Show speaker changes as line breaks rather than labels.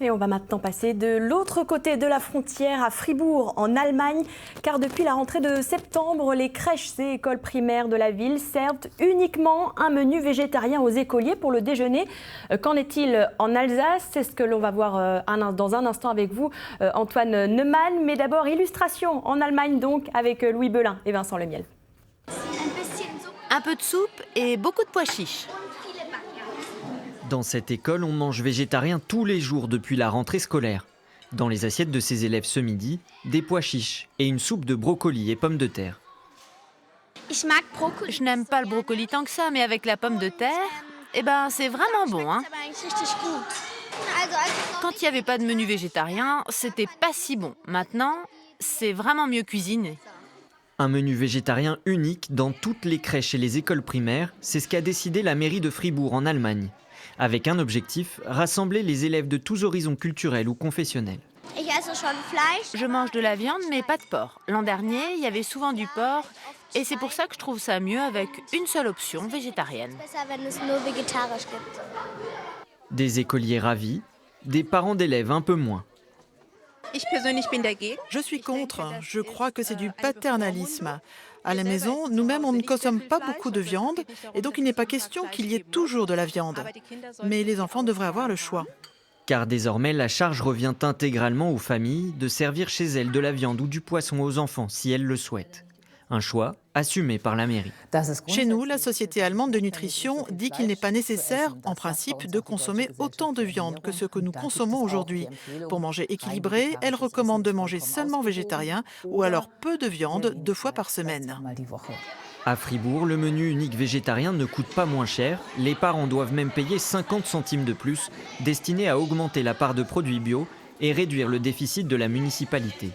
Et on va maintenant passer de l'autre côté de la frontière, à Fribourg, en Allemagne, car depuis la rentrée de septembre, les crèches et écoles primaires de la ville servent uniquement un menu végétarien aux écoliers pour le déjeuner. Qu'en est-il en Alsace? C'est ce que l'on va voir dans un instant avec vous, Antoine Neumann. Mais d'abord, illustration en Allemagne donc, avec Louis Belin et Vincent Lemiel.
Un peu de soupe et beaucoup de pois chiches.
Dans cette école, on mange végétarien tous les jours depuis la rentrée scolaire. Dans les assiettes de ses élèves ce midi, des pois chiches et une soupe de brocoli et pommes de terre.
Je n'aime pas le brocoli tant que ça, mais avec la pomme de terre, c'est vraiment bon. Quand il n'y avait pas de menu végétarien, c'était pas si bon. Maintenant, c'est vraiment mieux cuisiné.
Un menu végétarien unique dans toutes les crèches et les écoles primaires, c'est ce qu'a décidé la mairie de Fribourg en Allemagne. Avec un objectif, rassembler les élèves de tous horizons culturels ou confessionnels.
Je mange de la viande, mais pas de porc. L'an dernier, il y avait souvent du porc, et c'est pour ça que je trouve ça mieux avec une seule option végétarienne.
Des écoliers ravis, des parents d'élèves un peu moins.
Je suis contre. Je crois que c'est du paternalisme. À la maison, nous-mêmes, on ne consomme pas beaucoup de viande et donc il n'est pas question qu'il y ait toujours de la viande. Mais les enfants devraient avoir le choix.
Car désormais, la charge revient intégralement aux familles de servir chez elles de la viande ou du poisson aux enfants si elles le souhaitent. Un choix assumé par la mairie.
Chez nous, la Société allemande de nutrition dit qu'il n'est pas nécessaire, en principe, de consommer autant de viande que ce que nous consommons aujourd'hui. Pour manger équilibré, elle recommande de manger seulement végétarien ou alors peu de viande 2 fois par semaine.
À Fribourg, le menu unique végétarien ne coûte pas moins cher. Les parents doivent même payer 50 centimes de plus, destinés à augmenter la part de produits bio et réduire le déficit de la municipalité.